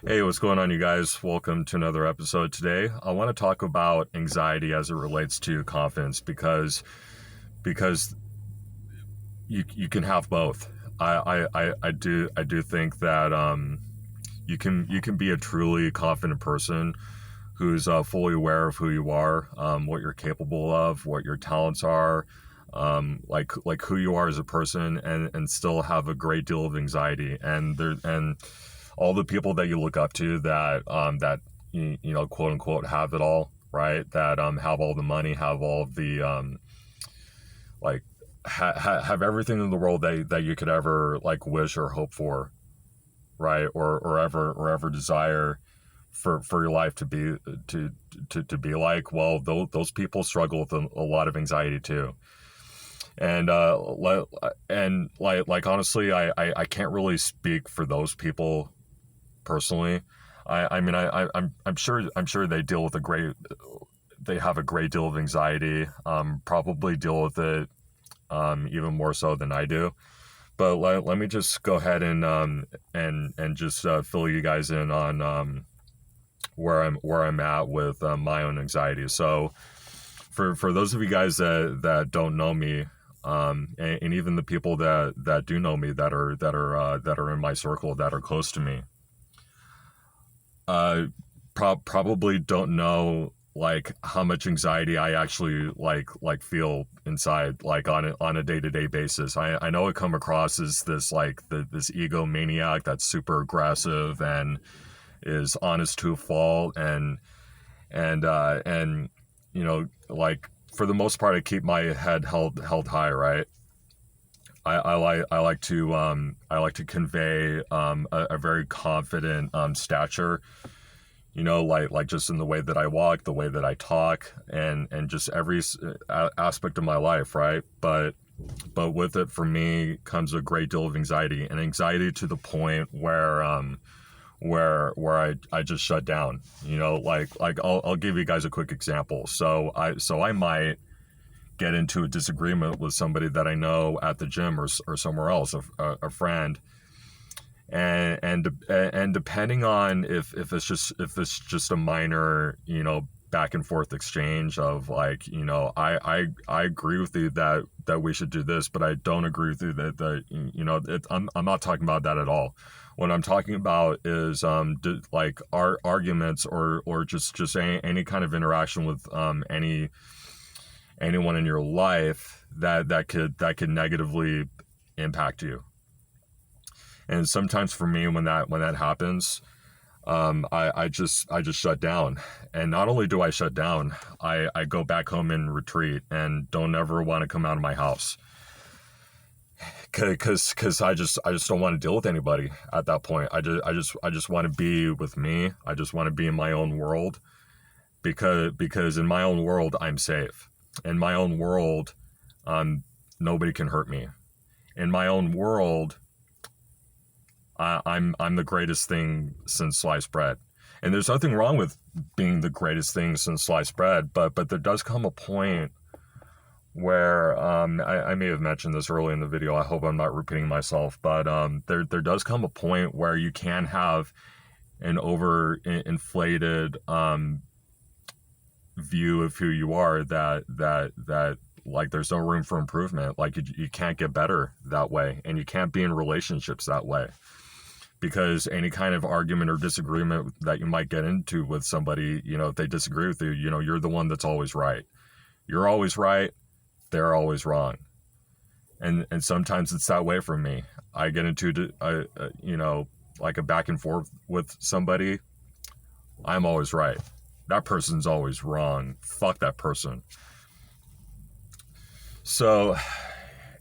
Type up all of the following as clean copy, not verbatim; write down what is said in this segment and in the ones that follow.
Hey, what's going on, you guys? Welcome to another episode today. I want to talk about anxiety as it relates to confidence because you can have both. I do think that you can be a truly confident person who's fully aware of who you are, what you're capable of, what your talents are, like who you are as a person, and still have a great deal of anxiety. And all the people that you look up to that you know, quote unquote, have it all, right? That have all the money, have all of the like have everything in the world that you could ever like wish or hope for, right? Or ever desire for your life to be to be like. Well, those people struggle with a lot of anxiety too. And like honestly, I can't really speak for those people personally. I mean, I'm sure they have a great deal of anxiety. Probably deal with it even more so than I do. But let me just go ahead and just fill you guys in on where I'm at with my own anxiety. So for those of you guys that don't know me, and even the people that do know me, that are in my circle, that are close to me, uh, probably don't know like how much anxiety I actually like feel inside, like on a day-to-day basis. I know it come across as this egomaniac that's super aggressive and is honest to a fault, and you know, like, for the most part, I keep my head held high, right? I like to convey a very confident stature, you know, like just in the way that I walk, the way that I talk, and just every aspect of my life, right? But with it, for me, comes a great deal of anxiety, and anxiety to the point where I just shut down. You know, like I'll give you guys a quick example. So I might get into a disagreement with somebody that I know at the gym or somewhere else, a friend, and depending on if it's just a minor, you know, back and forth exchange of, like, you know, I agree with you that we should do this, but I don't agree with you that you know, I'm not talking about that at all. What I'm talking about is like arguments, or just any kind of interaction with anyone in your life that could negatively impact you. And sometimes for me, when that happens, I just shut down. And not only do I shut down, I go back home and retreat and don't ever want to come out of my house, because I just don't want to deal with anybody at that point. I just want to be with me. I just want to be in my own world, because in my own world I'm safe. In my own world, nobody can hurt me. In my own world, I'm the greatest thing since sliced bread. And there's nothing wrong with being the greatest thing since sliced bread, but there does come a point where I may have mentioned this early in the video. I hope I'm not repeating myself, but there does come a point where you can have an over inflated view of who you are, that like, there's no room for improvement. Like, you can't get better that way, and you can't be in relationships that way, because any kind of argument or disagreement that you might get into with somebody, you know, if they disagree with you, you know, you're the one that's always right. You're always right, they're always wrong. And sometimes it's that way for me. I get into you know, like a back and forth with somebody, I'm always right, that person's always wrong, fuck that person. So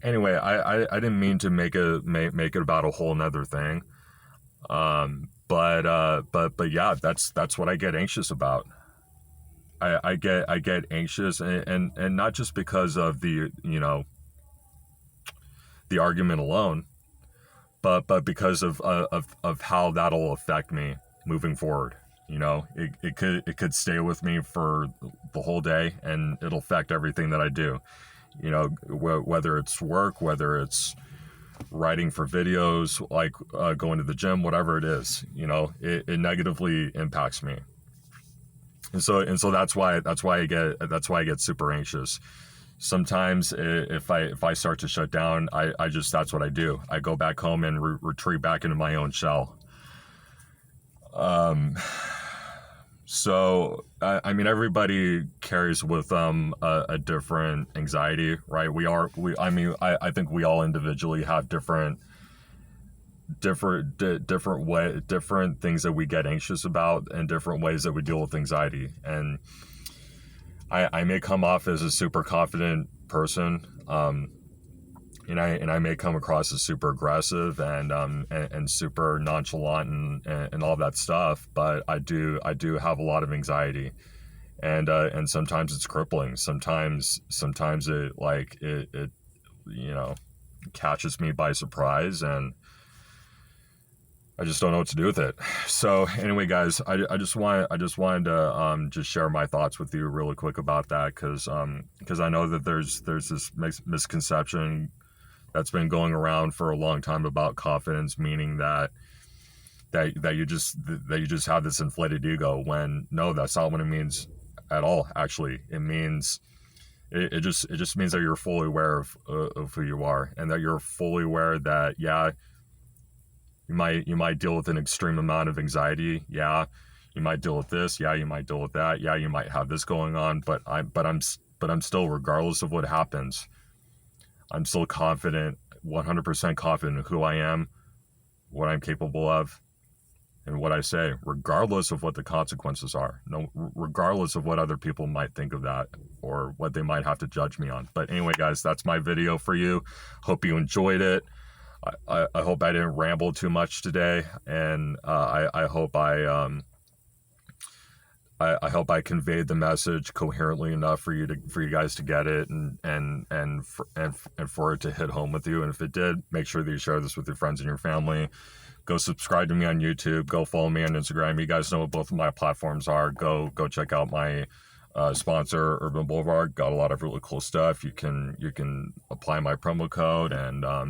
anyway, I didn't mean to make it about a whole nother thing. But yeah, that's what I get anxious about. I get anxious, and not just because of the, you know, the argument alone, but because of how that'll affect me moving forward. You know, it could stay with me for the whole day, and it'll affect everything that I do. You know, whether it's work, whether it's writing for videos, like going to the gym, whatever it is, it negatively impacts me. And so that's why I get super anxious. Sometimes if I start to shut down, I just, that's what I do. I go back home and retreat back into my own shell. So I mean, everybody carries with them a different anxiety, right? I think we all individually have different things that we get anxious about, and different ways that we deal with anxiety. And I may come off as a super confident person, and I may come across as super aggressive and super nonchalant and all that stuff, but I do have a lot of anxiety, and sometimes it's crippling. Sometimes it catches me by surprise, and I just don't know what to do with it. So anyway, guys, I just wanted to just share my thoughts with you really quick about that, because I know that there's this misconception that's been going around for a long time about confidence, meaning that you just have this inflated ego, when no, that's not what it means at all. Actually, it just means that you're fully aware of who you are, and that you're fully aware that, yeah, you might deal with an extreme amount of anxiety. Yeah, you might deal with this. Yeah, you might deal with that. Yeah, you might have this going on. But I'm still, regardless of what happens, I'm still confident, 100% confident in who I am, what I'm capable of, and what I say, regardless of what the consequences are. No, regardless of what other people might think of that, or what they might have to judge me on. But anyway, guys, that's my video for you. Hope you enjoyed it. I hope I didn't ramble too much today, and I hope I hope I conveyed the message coherently enough for you guys to get it, and for it to hit home with you. And if it did, make sure that you share this with your friends and your family. Go subscribe to me on YouTube. Go follow me on Instagram. You guys know what both of my platforms are. Go check out my sponsor, Urban Boulevard. Got a lot of really cool stuff. You can apply my promo code, and I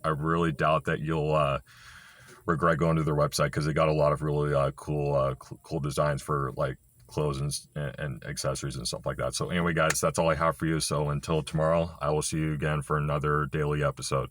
really doubt that you'll regret going to their website, because they got a lot of really cool designs for like clothes and accessories and stuff like that. So anyway, guys, that's all I have for you. So until tomorrow, I will see you again for another daily episode.